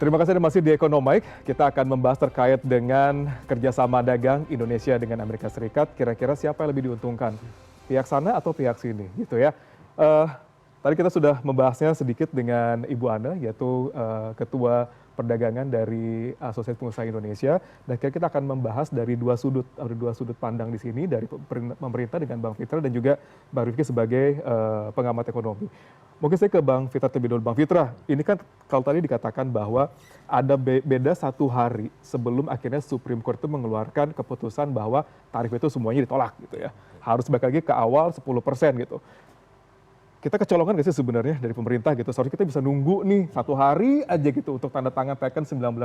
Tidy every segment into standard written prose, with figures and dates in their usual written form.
Terima kasih Anda masih di Economic. Kita akan membahas terkait dengan kerjasama dagang Indonesia dengan Amerika Serikat. Kira-kira siapa yang lebih diuntungkan? Pihak sana atau pihak sini gitu ya. Eh, Tadi kita sudah membahasnya sedikit dengan Ibu Ana, yaitu Ketua Perdagangan dari Asosiasi Pengusaha Indonesia. Dan kita akan membahas dari dua sudut pandang di sini, dari pemerintah dengan Bang Fitra dan juga Bang Rifki sebagai pengamat ekonomi. Mungkin saya ke Bang Fitra terlebih dulu. Bang Fitra, ini kan kalau tadi dikatakan bahwa ada beda satu hari sebelum akhirnya Supreme Court itu mengeluarkan keputusan bahwa tarif itu semuanya ditolak gitu ya. Harus balik lagi ke awal 10% gitu. Kita kecolongan nggak sih sebenarnya dari pemerintah gitu? Seharusnya kita bisa nunggu nih satu hari aja gitu untuk tanda tangan teken 19%,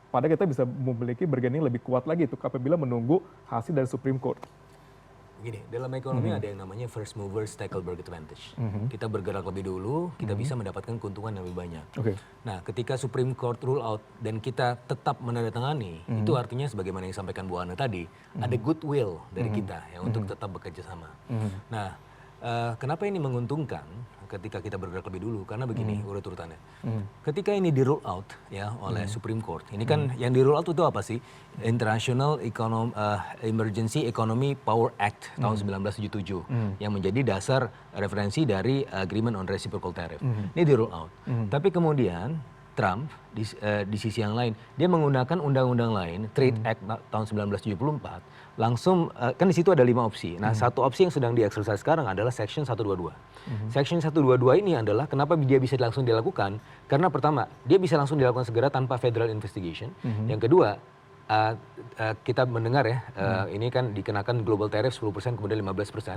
padahal kita bisa memiliki bargaining lebih kuat lagi itu apabila menunggu hasil dari Supreme Court. Begini, dalam ekonomi ada yang namanya first movers tackleberg advantage. Kita bergerak lebih dulu, kita bisa mendapatkan keuntungan yang lebih banyak. Nah, ketika Supreme Court rule out dan kita tetap menandatangani, itu artinya sebagaimana yang disampaikan Bu Ana tadi, ada goodwill dari kita ya untuk tetap bekerja sama. Nah, kenapa ini menguntungkan ketika kita bergerak lebih dulu? Karena begini urut-urutannya. Ketika ini di rule out ya oleh Supreme Court, ini kan yang di rule out itu apa sih? International Emergency Economy Power Act tahun 1977 yang menjadi dasar referensi dari Agreement on Reciprocal Tariff. Ini di rule out. Tapi kemudian Trump di sisi yang lain, dia menggunakan undang-undang lain, Trade Act tahun 1974, langsung kan di situ ada 5 opsi. Nah, satu opsi yang sedang dieksersis sekarang adalah Section 122. Section 122 ini adalah kenapa dia bisa langsung dilakukan? Karena pertama, dia bisa langsung dilakukan segera tanpa federal investigation. Yang kedua, kita mendengar ya, ini kan dikenakan global tariff 10% kemudian 15%.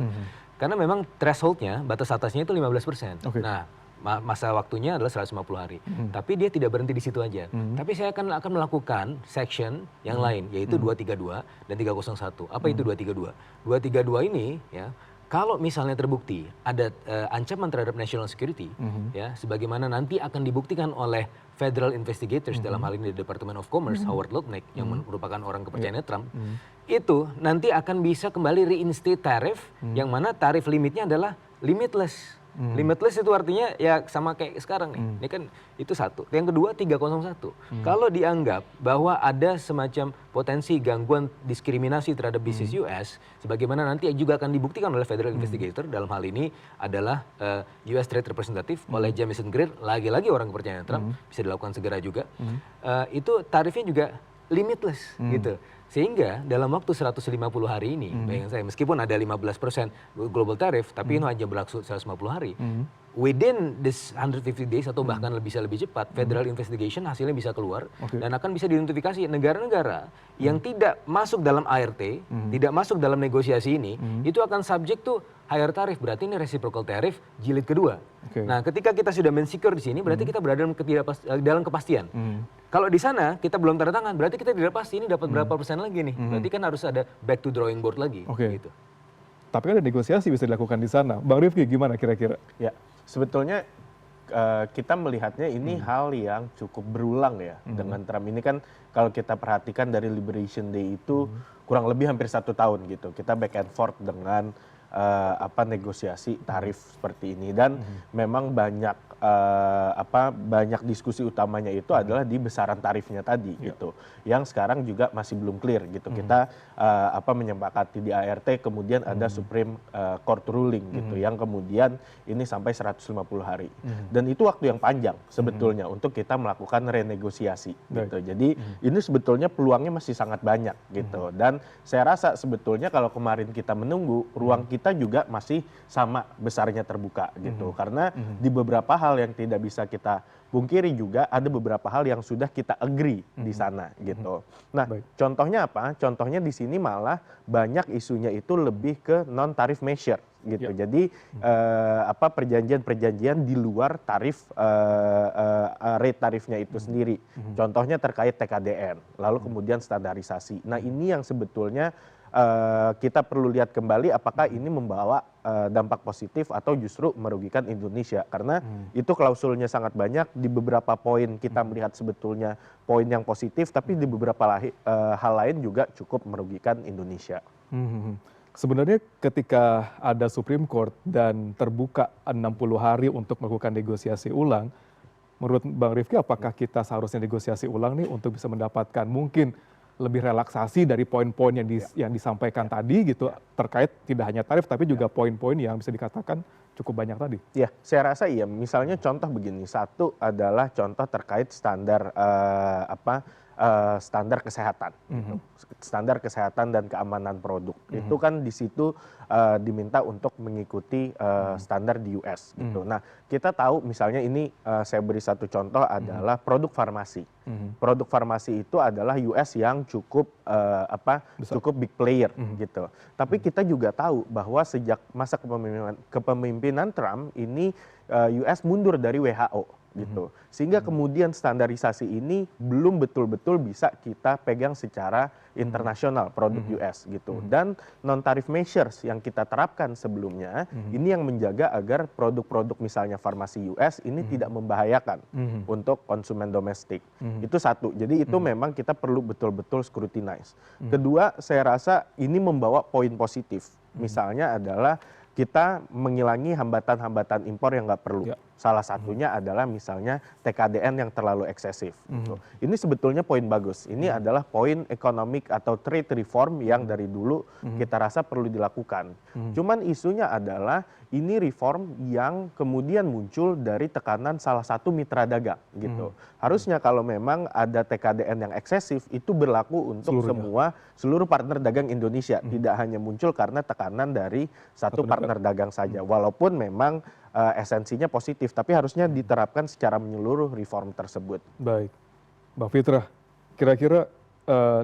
Karena memang thresholdnya, batas atasnya itu 15%. Nah, masa waktunya adalah 150 hari. Tapi dia tidak berhenti di situ aja. Tapi saya akan melakukan section yang lain, yaitu 232 dan 301. Apa itu 232? 232 ini ya, kalau misalnya terbukti ada ancaman terhadap national security, ya, sebagaimana nanti akan dibuktikan oleh federal investigators dalam hal ini Department of Commerce, Howard Lutnick, yang merupakan orang kepercayaan Trump, itu nanti akan bisa kembali reinstate tarif, yang mana tarif limitnya adalah limitless. Limitless itu artinya ya sama kayak sekarang nih. Ini kan itu satu. Yang kedua 301. Kalau dianggap bahwa ada semacam potensi gangguan diskriminasi terhadap bisnis US, sebagaimana nanti juga akan dibuktikan oleh federal investigator, dalam hal ini adalah US Trade Representative oleh Jamieson Greer, lagi-lagi orang kepercayaan Trump, bisa dilakukan segera juga. Itu tarifnya juga limitless gitu. Sehingga dalam waktu 150 hari ini, bayangin saya, meskipun ada 15% global tariff, tapi ini hanya berlangsung 150 hari. Within this 150 days atau bahkan bisa lebih cepat, federal investigation hasilnya bisa keluar dan akan bisa diidentifikasi negara-negara yang tidak masuk dalam ART, tidak masuk dalam negosiasi ini, itu akan subject to higher tarif. Berarti ini reciprocal tariff jilid kedua. Nah, ketika kita sudah men-secure di sini, berarti kita berada dalam kepastian. Kalau di sana kita belum tanda tangan, berarti kita tidak pasti ini dapat berapa persen lagi nih. Berarti kan harus ada back to drawing board lagi. Gitu. Tapi kan ada negosiasi bisa dilakukan di sana. Bang Rifki gimana kira-kira? Ya, sebetulnya kita melihatnya ini hal yang cukup berulang ya dengan Trump. Ini kan kalau kita perhatikan dari Liberation Day itu kurang lebih hampir 1 tahun gitu. Kita back and forth dengan negosiasi tarif seperti ini, dan memang banyak banyak diskusi utamanya itu adalah di besaran tarifnya tadi gitu, yang sekarang juga masih belum clear gitu. Kita menyepakati di ART, kemudian ada Supreme Court ruling gitu, yang kemudian ini sampai 150 hari, dan itu waktu yang panjang sebetulnya untuk kita melakukan renegosiasi gitu. Jadi ini sebetulnya peluangnya masih sangat banyak gitu, dan saya rasa sebetulnya kalau kemarin kita menunggu, ruang kita juga masih sama besarnya terbuka gitu, karena di beberapa hal yang tidak bisa kita pungkiri juga ada beberapa hal yang sudah kita agree di sana gitu. Nah, contohnya apa? Contohnya di sini malah banyak isunya itu lebih ke non tarif measure gitu. Jadi perjanjian-perjanjian di luar tarif rate tarifnya itu sendiri. Contohnya terkait TKDN, lalu kemudian standarisasi. Nah, ini yang sebetulnya kita perlu lihat kembali apakah ini membawa dampak positif atau justru merugikan Indonesia, karena itu klausulnya sangat banyak. Di beberapa poin kita melihat sebetulnya poin yang positif, tapi di beberapa hal lain juga cukup merugikan Indonesia. Sebenarnya ketika ada Supreme Court dan terbuka 60 hari untuk melakukan negosiasi ulang, menurut Bang Rifki apakah kita seharusnya negosiasi ulang nih untuk bisa mendapatkan mungkin lebih relaksasi dari poin-poin yang disampaikan tadi gitu terkait tidak hanya tarif tapi juga poin-poin yang bisa dikatakan cukup banyak tadi. Ya, saya rasa iya. Misalnya contoh begini, satu adalah contoh terkait standar standar kesehatan, gitu. Standar kesehatan dan keamanan produk. Itu kan di situ diminta untuk mengikuti standar di US. Gitu. Nah, kita tahu misalnya ini saya beri satu contoh adalah produk farmasi. Produk farmasi itu adalah US yang cukup cukup big player gitu. Tapi kita juga tahu bahwa sejak masa kepemimpinan Trump ini US mundur dari WHO gitu. Sehingga kemudian standarisasi ini belum betul-betul bisa kita pegang secara internasional produk US gitu. Dan non tarif measures yang kita terapkan sebelumnya ini yang menjaga agar produk-produk misalnya farmasi US ini tidak membahayakan untuk konsumen domestik. Itu satu. Jadi itu memang kita perlu betul-betul scrutinize. Kedua, saya rasa ini membawa poin positif. Misalnya adalah kita mengilangi hambatan-hambatan impor yang nggak perlu. Salah satunya adalah misalnya TKDN yang terlalu eksesif. Gitu. Ini sebetulnya poin bagus. Ini adalah poin economic atau trade reform yang dari dulu kita rasa perlu dilakukan. Cuman isunya adalah ini reform yang kemudian muncul dari tekanan salah satu mitra dagang. Gitu. Harusnya kalau memang ada TKDN yang eksesif itu berlaku untuk seluruh partner dagang Indonesia. Tidak hanya muncul karena tekanan dari satu partner dagang saja. Walaupun memang esensinya positif, tapi harusnya diterapkan secara menyeluruh reform tersebut. Baik, Mbak Fitrah, kira-kira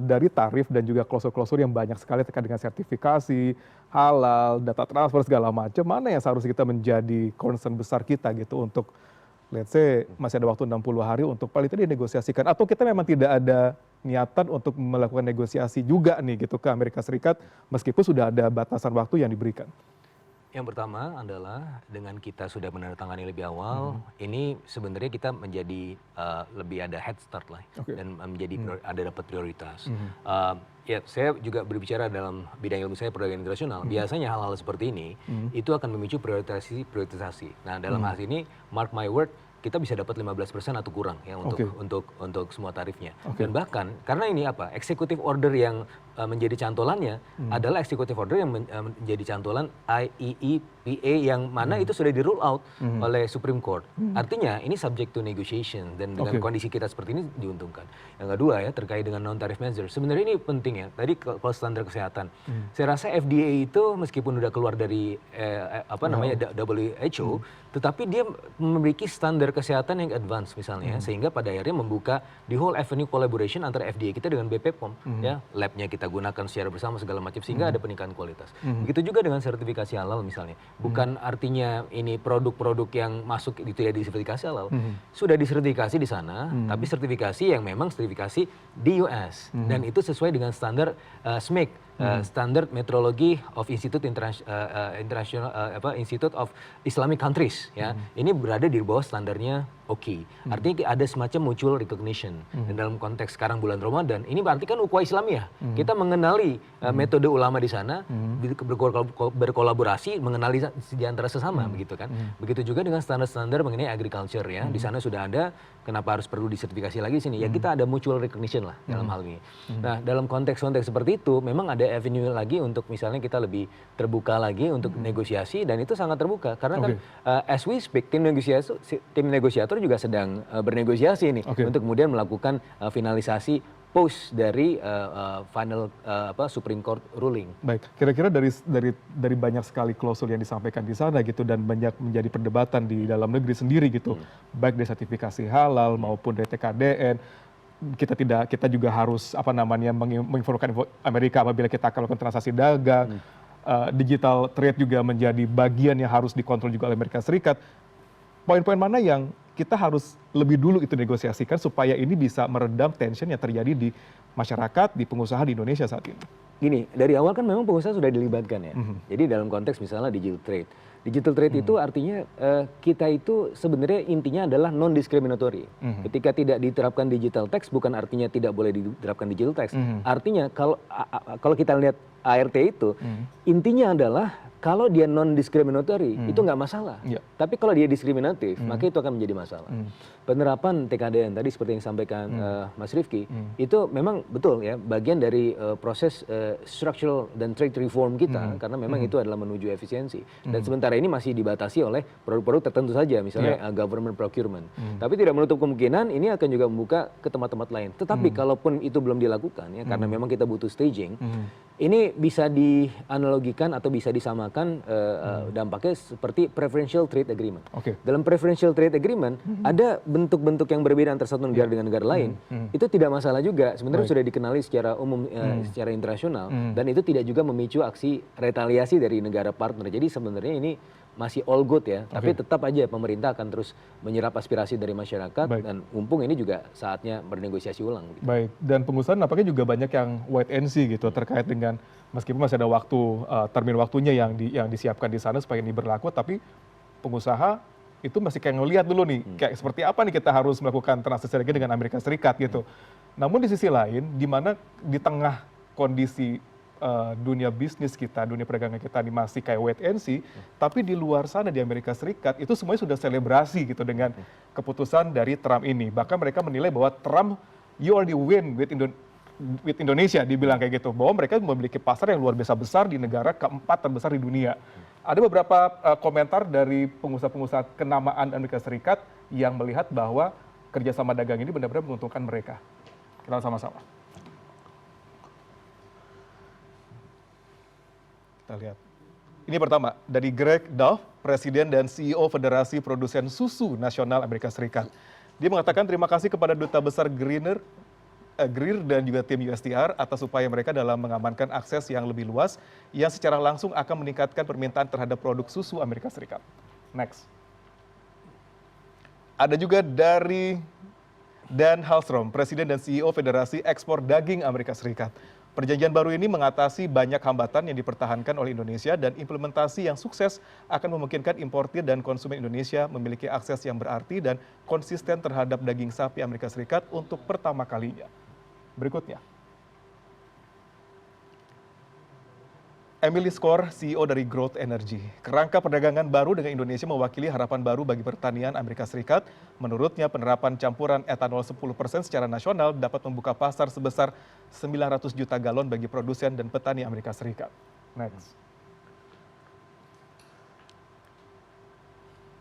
dari tarif dan juga klausur-klausur yang banyak sekali terkait dengan sertifikasi, halal, data transfer segala macam, mana yang seharusnya kita menjadi concern besar kita gitu untuk, let's say masih ada waktu 60 hari untuk paling tidak dinegosiasikan, atau kita memang tidak ada niatan untuk melakukan negosiasi juga nih gitu ke Amerika Serikat meskipun sudah ada batasan waktu yang diberikan. Yang pertama adalah dengan kita sudah menandatangani lebih awal, ini sebenarnya kita menjadi lebih ada head start lah dan menjadi ada dapat prioritas. Ya, saya juga berbicara dalam bidang ilmu saya perdagangan internasional. Biasanya hal-hal seperti ini itu akan memicu prioritisasi. Nah, dalam hal ini mark my word, kita bisa dapat 15% atau kurang ya untuk semua tarifnya. Dan bahkan karena ini executive order yang menjadi cantolannya adalah executive order yang menjadi cantolan IEEPA yang mana itu sudah di rule out oleh Supreme Court. Artinya ini subject to negotiation dan dengan kondisi kita seperti ini diuntungkan. Yang kedua ya terkait dengan non tarif measure. Sebenarnya ini penting ya. Tadi kalau standar kesehatan. Saya rasa FDA itu meskipun udah keluar dari WHO, tetapi dia memiliki standar kesehatan yang advance misalnya sehingga pada akhirnya membuka the whole avenue collaboration antara FDA kita dengan BPOM ya, labnya kita gunakan secara bersama segala macam sehingga ada peningkatan kualitas. Begitu juga dengan sertifikasi halal misalnya. Bukan artinya ini produk-produk yang masuk itu ya disertifikasi halal. Sudah disertifikasi di sana, tapi sertifikasi yang memang sertifikasi di US dan itu sesuai dengan standar SMIC. Standard Metrology of Institute Institute of Islamic Countries ya. Ini berada di bawah standarnya OKI. Artinya ada semacam mutual recognition. Dan dalam konteks sekarang bulan Ramadan, ini berarti kan ukhuwah Islamiyah. Kita mengenali metode ulama di sana, berkolaborasi, mengenali di antara sesama begitu kan. Begitu juga dengan standar-standar mengenai agriculture ya. Di sana sudah ada, kenapa harus perlu disertifikasi lagi sini? Ya kita ada mutual recognition lah dalam hal ini. Nah, dalam konteks-konteks seperti itu memang ada avenue lagi untuk misalnya kita lebih terbuka lagi untuk negosiasi dan itu sangat terbuka karena kan as we speak tim negosiator juga sedang bernegosiasi nih untuk kemudian melakukan finalisasi post dari final Supreme Court ruling. Baik, kira-kira dari banyak sekali klausul yang disampaikan di sana gitu dan banyak menjadi perdebatan di dalam negeri sendiri gitu, baik dari sertifikasi halal maupun dari TKDN. Kita juga harus menginformasikan Amerika apabila kita akan melakukan transaksi dagang. Digital trade juga menjadi bagian yang harus dikontrol juga oleh Amerika Serikat. Poin-poin mana yang kita harus lebih dulu itu negosiasikan supaya ini bisa meredam tension yang terjadi di masyarakat, di pengusaha di Indonesia saat ini? Gini, dari awal kan memang pengusaha sudah dilibatkan ya. Jadi dalam konteks misalnya digital trade. Digital trade itu artinya kita itu sebenarnya intinya adalah non-discriminatory. Ketika tidak diterapkan digital tax bukan artinya tidak boleh diterapkan digital tax. Artinya kalau kita lihat ART itu intinya adalah Kalau dia non-discriminatory, itu nggak masalah. Iya. Tapi kalau dia diskriminatif, maka itu akan menjadi masalah. Penerapan TKDN tadi seperti yang disampaikan Mas Rifki, itu memang betul ya, bagian dari proses structural dan trade reform kita, karena memang itu adalah menuju efisiensi. Dan sementara ini masih dibatasi oleh produk-produk tertentu saja, misalnya government procurement. Tapi tidak menutup kemungkinan ini akan juga membuka ke tempat-tempat lain. Tetapi kalaupun itu belum dilakukan, ya, karena memang kita butuh staging, ini bisa dianalogikan atau bisa disamakan dampaknya seperti preferential trade agreement. Dalam preferential trade agreement ada bentuk-bentuk yang berbeda antara satu negara dengan negara lain. Itu tidak masalah juga. Sebenarnya sudah dikenali secara umum, secara internasional, dan itu tidak juga memicu aksi retaliasi dari negara partner. Jadi sebenarnya ini masih all good ya, tapi tetap aja pemerintah akan terus menyerap aspirasi dari masyarakat, dan mumpung ini juga saatnya bernegosiasi ulang. Gitu. Baik, dan pengusaha nampaknya juga banyak yang wait and see gitu terkait dengan meskipun masih ada waktu termin waktunya yang disiapkan di sana supaya ini berlaku, tapi pengusaha itu masih kayak ngelihat dulu nih kayak seperti apa nih kita harus melakukan transaksi lagi dengan Amerika Serikat gitu. Namun di sisi lain, di mana di tengah kondisi dunia bisnis kita, dunia perdagangan kita ini masih kayak wait and see, tapi di luar sana di Amerika Serikat itu semuanya sudah selebrasi gitu dengan keputusan dari Trump ini. Bahkan mereka menilai bahwa Trump, you already win with Indonesia, dibilang kayak gitu, bahwa mereka memiliki pasar yang luar biasa besar di negara keempat terbesar di dunia. Ada beberapa komentar dari pengusaha-pengusaha kenamaan Amerika Serikat yang melihat bahwa kerjasama dagang ini benar-benar menguntungkan mereka. Kita sama-sama. Kita lihat. Ini pertama, dari Greg Duff, Presiden dan CEO Federasi Produsen Susu Nasional Amerika Serikat. Dia mengatakan terima kasih kepada Duta Besar Greer dan juga tim USTR atas upaya mereka dalam mengamankan akses yang lebih luas yang secara langsung akan meningkatkan permintaan terhadap produk susu Amerika Serikat. Next. Ada juga dari Dan Halstrom, Presiden dan CEO Federasi Ekspor Daging Amerika Serikat. Perjanjian baru ini mengatasi banyak hambatan yang dipertahankan oleh Indonesia dan implementasi yang sukses akan memungkinkan importir dan konsumen Indonesia memiliki akses yang berarti dan konsisten terhadap daging sapi Amerika Serikat untuk pertama kalinya. Berikutnya. Emily Skor, CEO dari Growth Energy. Kerangka perdagangan baru dengan Indonesia mewakili harapan baru bagi pertanian Amerika Serikat. Menurutnya, penerapan campuran etanol 10% secara nasional dapat membuka pasar sebesar 900 juta galon bagi produsen dan petani Amerika Serikat. Next.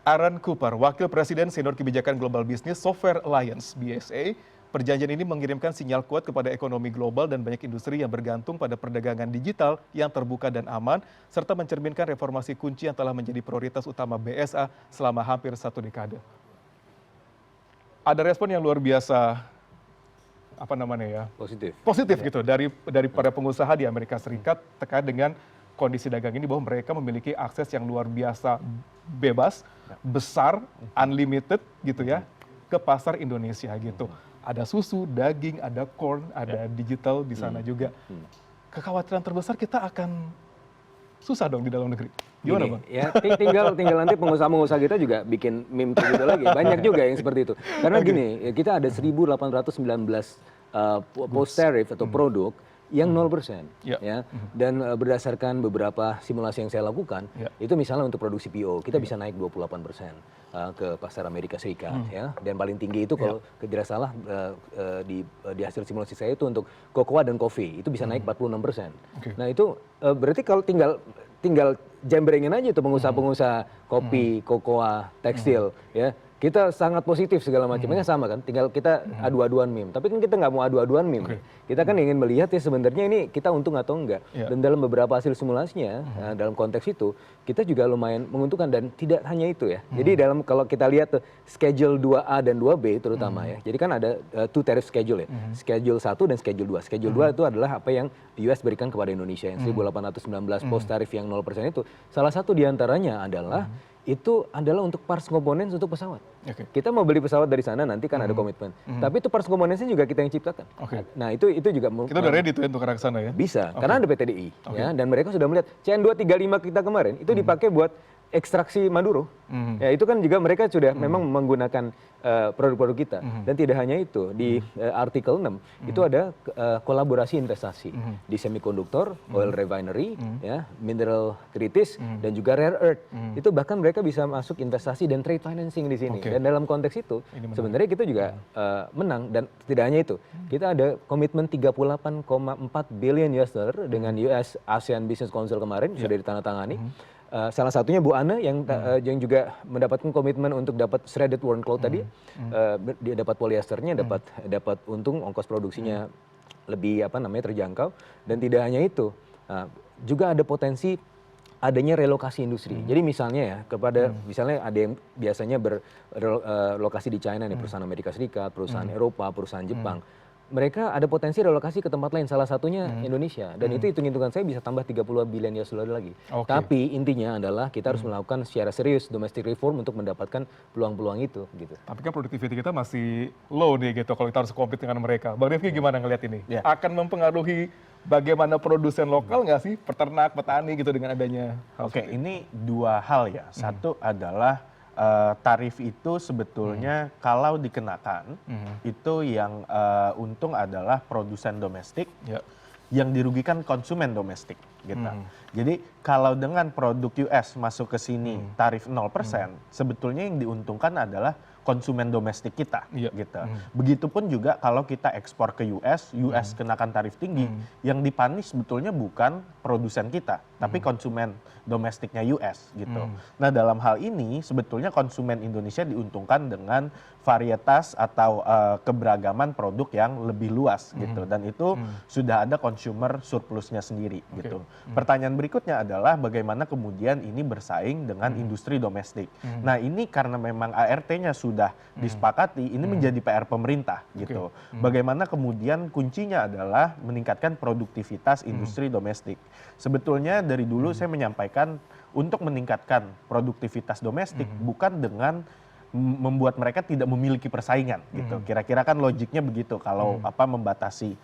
Aaron Cooper, Wakil Presiden Senior Kebijakan Global Business Software Alliance, BSA, perjanjian ini mengirimkan sinyal kuat kepada ekonomi global dan banyak industri yang bergantung pada perdagangan digital yang terbuka dan aman, serta mencerminkan reformasi kunci yang telah menjadi prioritas utama BSA selama hampir 1 dekade. Ada respon yang luar biasa, apa namanya ya? Positif gitu dari para pengusaha di Amerika Serikat terkait dengan kondisi dagang ini, bahwa mereka memiliki akses yang luar biasa bebas, besar, unlimited gitu ya, ke pasar Indonesia gitu. Ada susu, daging, ada corn, ada digital di sana juga. Kekhawatiran terbesar kita akan susah dong di dalam negeri. Gimana Bang? Ya, tinggal nanti pengusaha-pengusaha kita juga bikin meme gitu lagi. Banyak juga yang seperti itu. Karena gini, kita ada 1.819 post tariff atau produk yang 0%. Ya. Dan berdasarkan beberapa simulasi yang saya lakukan, itu misalnya untuk produksi PO, kita bisa naik 28%. Ke pasar Amerika Serikat ya, dan paling tinggi itu kalau tidak salah di hasil simulasi saya itu untuk kokoa dan kopi itu bisa naik 46%. Nah itu berarti kalau tinggal jembrengin aja tuh pengusaha-pengusaha kopi, kokoa, tekstil ya. Kita sangat positif segala macamnya sama kan, tinggal kita adu-aduan meme. Tapi kan kita nggak mau adu-aduan meme. Kita kan ingin melihat ya sebenarnya ini kita untung atau enggak. Dan dalam beberapa hasil simulasinya, dalam konteks itu, kita juga lumayan menguntungkan dan tidak hanya itu ya. Jadi dalam kalau kita lihat tuh, schedule 2A dan 2B terutama ya. Jadi kan ada two tariff schedule ya. Schedule 1 dan schedule 2. Schedule 2 itu adalah apa yang US berikan kepada Indonesia yang 1.819 post tariff yang 0% itu. Salah satu diantaranya adalah itu adalah untuk parts komponen untuk pesawat. Kita mau beli pesawat dari sana nanti kan ada komitmen. Tapi itu parts komponennya juga kita yang ciptakan. Nah itu juga kita udah ready tuh untuk ke sana ya. Bisa, karena ada PTDI ya, dan mereka sudah melihat CN235 kita kemarin itu dipakai buat ekstraksi Maduro. Ya itu kan juga mereka sudah memang menggunakan produk-produk kita. Dan tidak hanya itu, di artikel 6 itu ada kolaborasi investasi di semikonduktor, oil refinery, ya, mineral kritis dan juga rare earth. Itu bahkan mereka bisa masuk investasi dan trade financing di sini. Dan dalam konteks itu sebenarnya kita juga menang, dan tidak hanya itu. Kita ada komitmen 38,4 billion US dollar dengan US ASEAN Business Council kemarin sudah ditandatangani. Salah satunya Bu Anne yang juga mendapatkan komitmen untuk dapat shredded worn cloth tadi, dia dapat polyesternya, dapat untung, ongkos produksinya lebih terjangkau, dan tidak hanya itu, juga ada potensi adanya relokasi industri. Jadi misalnya ya, misalnya ada yang biasanya berlokasi di China nih, perusahaan Amerika Serikat, perusahaan Eropa, perusahaan Jepang. Mereka ada potensi relokasi ke tempat lain, salah satunya Indonesia. Dan itu hitung-hitungan saya bisa tambah 30 billion US dollar lagi. Tapi intinya adalah kita harus melakukan secara serius domestic reform untuk mendapatkan peluang-peluang itu. Gitu. Tapi kan produktiviti kita masih low nih gitu kalau kita harus compete dengan mereka. Bang Rifki gimana ngelihat ini? Akan mempengaruhi bagaimana produsen lokal nggak sih? Peternak, petani gitu dengan adanya? Ini dua hal ya. Satu adalah tarif itu sebetulnya kalau dikenakan itu yang untung adalah produsen domestik, yang dirugikan konsumen domestik gitu. Jadi kalau dengan produk US masuk ke sini tarif 0%, sebetulnya yang diuntungkan adalah konsumen domestik kita gitu. Begitupun juga kalau kita ekspor ke US kenakan tarif tinggi, yang dipanis sebetulnya bukan produsen kita, tapi konsumen domestiknya US gitu. Nah, dalam hal ini sebetulnya konsumen Indonesia diuntungkan dengan varietas atau keberagaman produk yang lebih luas gitu, dan itu sudah ada consumer surplusnya sendiri gitu. Pertanyaan berikutnya adalah bagaimana kemudian ini bersaing dengan industri domestik. Nah, ini karena memang ART-nya sudah disepakati, ini menjadi PR pemerintah gitu. Bagaimana kemudian kuncinya adalah meningkatkan produktivitas industri domestik. Sebetulnya dari dulu saya menyampaikan untuk meningkatkan produktivitas domestik bukan dengan membuat mereka tidak memiliki persaingan gitu. Kira-kira kan logiknya begitu kalau membatasi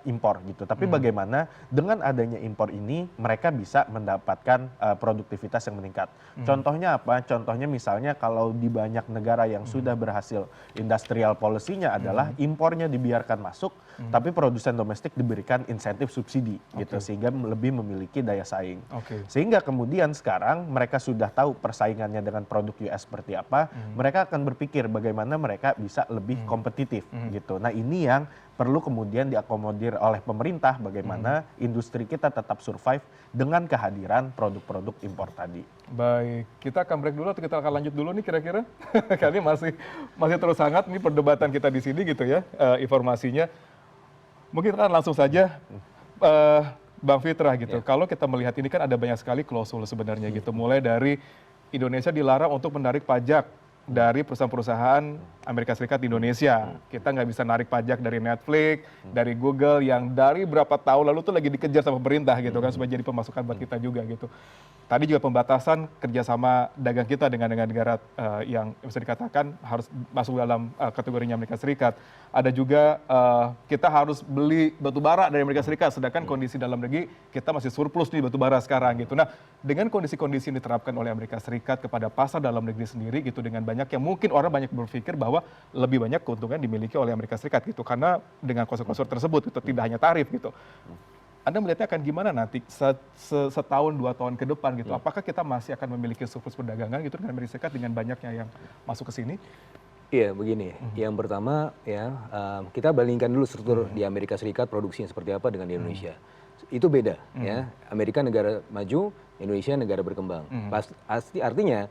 impor gitu. Tapi bagaimana dengan adanya impor ini mereka bisa mendapatkan produktivitas yang meningkat. Contohnya apa? Contohnya misalnya kalau di banyak negara yang sudah berhasil industrial policy-nya adalah impornya dibiarkan masuk, tapi produsen domestik diberikan insentif subsidi gitu, sehingga lebih memiliki daya saing. Sehingga kemudian sekarang mereka sudah tahu persaingannya dengan produk US seperti apa, mereka akan berpikir bagaimana mereka bisa lebih kompetitif gitu. Nah, ini yang perlu kemudian diakomodir oleh pemerintah, bagaimana industri kita tetap survive dengan kehadiran produk-produk impor tadi. Baik, kita akan break dulu atau kita akan lanjut dulu nih kira-kira? Kali masih terus hangat nih perdebatan kita di sini gitu ya, informasinya. Mungkin kan langsung saja Bang Fitra gitu. Kalau kita melihat ini kan ada banyak sekali klausul sebenarnya gitu. Mulai dari Indonesia dilarang untuk menarik pajak dari perusahaan-perusahaan Amerika Serikat di Indonesia. Kita nggak bisa narik pajak dari Netflix, dari Google yang dari berapa tahun lalu tuh lagi dikejar sama pemerintah gitu kan, supaya jadi pemasukan buat kita juga gitu. Tadi juga pembatasan kerjasama dagang kita dengan negara yang bisa dikatakan harus masuk dalam kategorinya Amerika Serikat. Ada juga kita harus beli batu bara dari Amerika Serikat, sedangkan kondisi dalam negeri kita masih surplus nih batu bara sekarang gitu. Nah, dengan kondisi-kondisi yang diterapkan oleh Amerika Serikat kepada pasar dalam negeri sendiri gitu, dengan banyak yang mungkin orang banyak berpikir bahwa lebih banyak keuntungan dimiliki oleh Amerika Serikat gitu, karena dengan klausul-klausul tersebut itu tidak hanya tarif gitu. Anda melihatnya akan gimana nanti setahun 2 tahun ke depan gitu? Apakah kita masih akan memiliki surplus perdagangan gitu dengan Amerika Serikat dengan banyaknya yang masuk ke sini? Iya, begini. Yang pertama ya, kita bandingkan dulu struktur di Amerika Serikat produksinya seperti apa dengan di Indonesia. Itu beda ya. Amerika negara maju, Indonesia negara berkembang. Artinya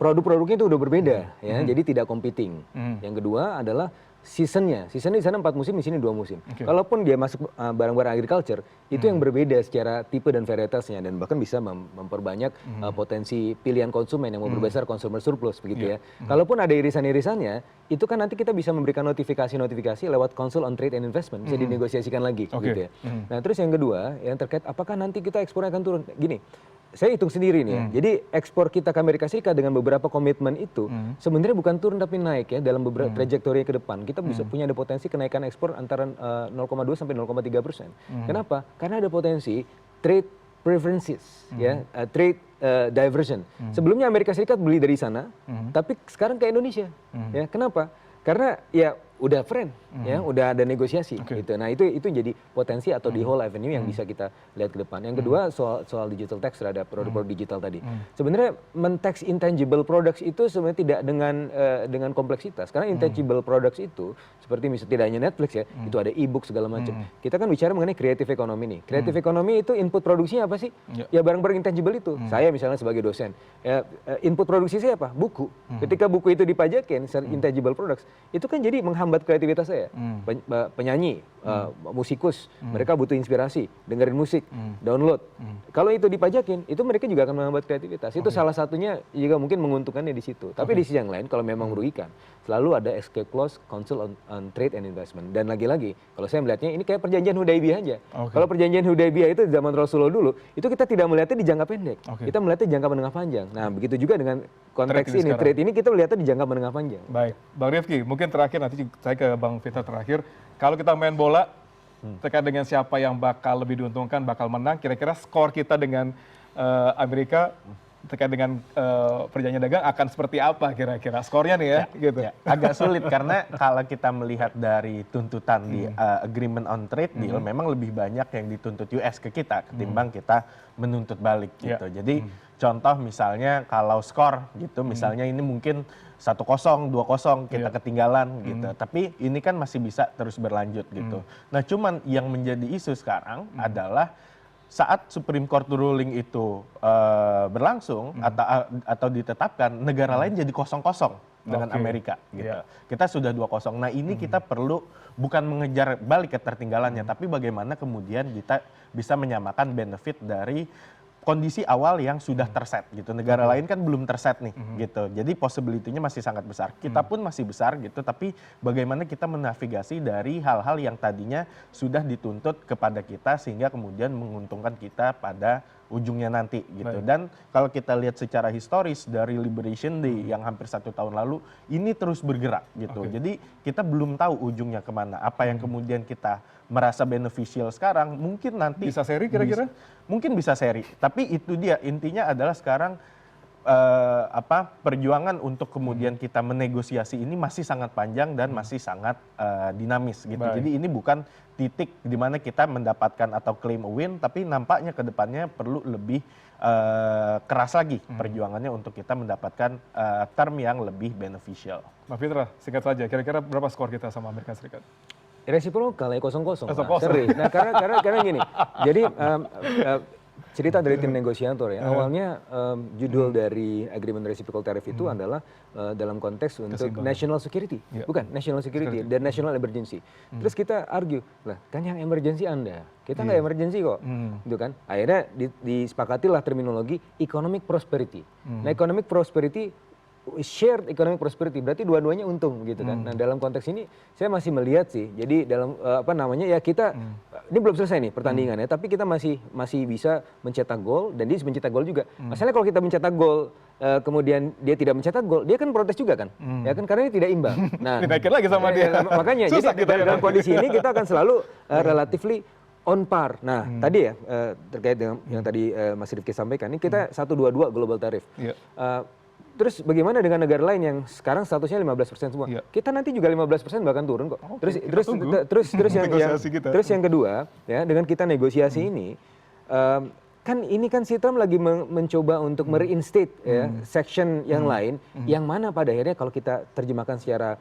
produk-produknya itu udah berbeda ya, jadi tidak competing. Yang kedua adalah seasonnya di sana 4 musim, di sini 2 musim. Kalaupun dia masuk barang-barang agriculture, itu yang berbeda secara tipe dan varietasnya, dan bahkan bisa memperbanyak potensi pilihan konsumen yang mau berbesar consumer surplus begitu ya. Kalaupun ada irisan-irisannya, itu kan nanti kita bisa memberikan notifikasi lewat Council on Trade and Investment, bisa dinegosiasikan lagi gitu ya. Nah, terus yang kedua yang terkait apakah nanti kita ekspornya akan turun? Gini, saya hitung sendiri nih ya. Jadi ekspor kita ke Amerika Serikat dengan beberapa komitmen itu sebenarnya bukan turun tapi naik ya dalam beberapa trajektori ke depan. Kita bisa punya ada potensi kenaikan ekspor antara 0,2 sampai 0,3%. Kenapa? Karena ada potensi trade preferences, ya, trade diversion. Sebelumnya Amerika Serikat beli dari sana, tapi sekarang ke Indonesia. Ya, kenapa? Karena ya udah friend, ya, udah ada negosiasi gitu. Nah, itu jadi potensi atau di whole avenue yang bisa kita lihat ke depan. Yang kedua soal digital tax terhadap produk-produk digital tadi. Sebenarnya men-tax intangible products itu sebenarnya tidak dengan kompleksitas. Karena intangible products itu seperti misalnya tidak hanya Netflix ya, itu ada e-book segala macam. Kita kan bicara mengenai creative economy nih. Creative economy itu input produksinya apa sih? Ya barang-barang intangible itu. Saya misalnya sebagai dosen, ya, input produksi saya apa? Buku. Ketika buku itu dipajakin, intangible products, itu kan jadi menghambat kreativitas saya. Penyanyi, musikus, mereka butuh inspirasi, dengerin musik, download. Kalau itu dipajakin, itu mereka juga akan menghambat kreativitas. Itu salah satunya juga mungkin menguntungkannya di situ. Tapi di sisi yang lain, kalau memang merugikan, selalu ada escape clause, Council on Trade and Investment. Dan lagi-lagi, kalau saya melihatnya ini kayak perjanjian Hudaibiyah aja. Kalau perjanjian Hudaibiyah itu zaman Rasulullah dulu, itu kita tidak melihatnya di jangka pendek. Kita melihatnya di jangka menengah panjang. Nah, begitu juga dengan konteks ini, trade ini kita melihatnya di jangka menengah panjang. Baik, Bang Rifki, mungkin terakhir nanti saya ke Bang Fitra terakhir. Kalau kita main bola, terkait dengan siapa yang bakal lebih diuntungkan, bakal menang, kira-kira skor kita dengan Amerika terkait dengan perjanjian dagang akan seperti apa kira-kira skornya nih ya, gitu. Ya, agak sulit karena kalau kita melihat dari tuntutan di agreement on trade deal, memang lebih banyak yang dituntut US ke kita ketimbang kita menuntut balik gitu. Jadi contoh misalnya kalau skor gitu, misalnya ini mungkin 1-0, 2-0 kita ketinggalan gitu. Tapi ini kan masih bisa terus berlanjut gitu. Nah, cuman yang menjadi isu sekarang adalah saat Supreme Court ruling itu berlangsung atau ditetapkan, negara lain jadi 0-0 dengan Amerika gitu. Kita sudah 2-0. Nah, ini kita perlu bukan mengejar balik ketertinggalannya, tapi bagaimana kemudian kita bisa menyamakan benefit dari kondisi awal yang sudah terset gitu. Negara lain kan belum terset nih gitu. Jadi possibility-nya masih sangat besar. Kita pun masih besar gitu, tapi bagaimana kita menavigasi dari hal-hal yang tadinya sudah dituntut kepada kita sehingga kemudian menguntungkan kita pada ujungnya nanti gitu. Dan kalau kita lihat secara historis dari Liberation Day yang hampir 1 tahun lalu, ini terus bergerak gitu. Jadi kita belum tahu ujungnya kemana. Apa yang kemudian kita merasa beneficial sekarang, mungkin nanti bisa seri kira-kira? Mungkin bisa seri. Tapi itu dia, intinya adalah sekarang perjuangan untuk kemudian kita menegosiasi ini masih sangat panjang dan masih sangat dinamis gitu. Jadi ini bukan titik di mana kita mendapatkan atau claim a win, tapi nampaknya ke depannya perlu lebih keras lagi perjuangannya untuk kita mendapatkan term yang lebih beneficial. Mbak Fitra, singkat saja, kira-kira berapa skor kita sama Amerika Serikat? Resiprokal ya 0-0. Seri. Nah, karena gini. Jadi cerita dari tim negosiator ya. Awalnya judul dari agreement reciprocal tariff itu adalah dalam konteks untuk national security, bukan national security dan national emergency. Terus kita argue, lah kan yang emergency Anda, kita nggak emergency kok, gitu kan. Akhirnya disepakatilah terminologi economic prosperity. Nah, economic prosperity, shared economic prosperity, berarti dua-duanya untung gitu kan. Nah, dalam konteks ini saya masih melihat sih, jadi dalam ya kita ini belum selesai nih pertandingannya, tapi kita masih bisa mencetak gol dan dia bisa mencetak gol juga. Masalahnya kalau kita mencetak gol kemudian dia tidak mencetak gol, dia kan protes juga kan, ya kan, karena ini tidak imbang. Nah, dinaikin lagi sama dia. Makanya jadi dalam kondisi ini kita akan selalu relatively on par. Nah, tadi ya terkait dengan yang tadi Mas Rifki sampaikan, ini kita 122 global tarif. Terus bagaimana dengan negara lain yang sekarang statusnya 15% semua? Kita nanti juga 15% bahkan turun kok. Terus yang kedua ya, dengan kita negosiasi ini kan ini kan Sitram lagi mencoba untuk mereinstate ya, section yang lain yang mana pada akhirnya kalau kita terjemahkan secara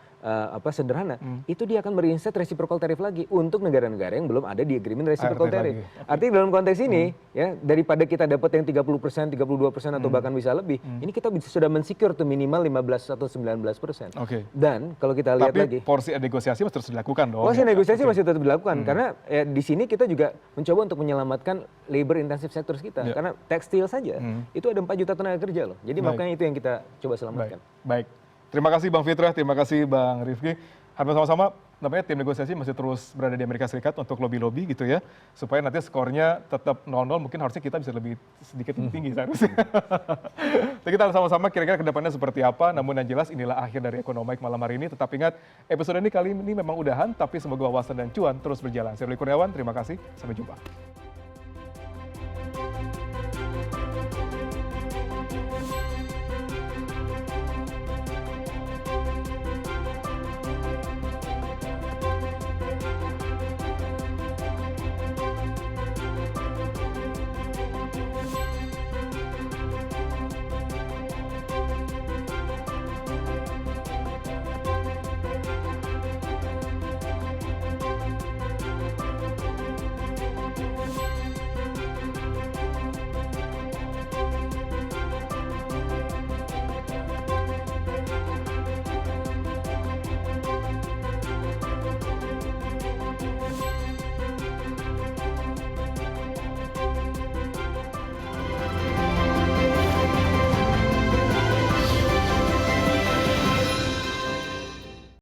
sederhana itu dia akan mereinstate reciprocal tariff lagi untuk negara-negara yang belum ada di agreement reciprocal tariff. Artinya dalam konteks ini ya, daripada kita dapat yang 30%, 32% atau bahkan bisa lebih, ini kita sudah mensecure tuh minimal 15 atau 19%. Dan kalau kita lihat lagi, porsi negosiasi masih terus dilakukan dong. Porsi negosiasi masih tetap dilakukan karena di sini kita juga mencoba untuk menyelamatkan labor intensive sector kita, karena tekstil saja itu ada 4 juta tenaga kerja loh. Jadi makanya itu yang kita coba selamatkan. Baik. Terima kasih Bang Fitra, terima kasih Bang Rifki. Hampir sama-sama, namanya tim negosiasi masih terus berada di Amerika Serikat untuk lobby-lobby gitu ya, supaya nanti skornya tetap 0-0, mungkin harusnya kita bisa lebih sedikit tinggi seharusnya. Jadi kita sama-sama kira-kira kedepannya seperti apa, namun yang jelas inilah akhir dari Ekonomik malam hari ini. Tetap ingat, episode ini kali ini memang udahan, tapi semoga wawasan dan cuan terus berjalan. Saya Ruli Kurniawan, terima kasih, sampai jumpa.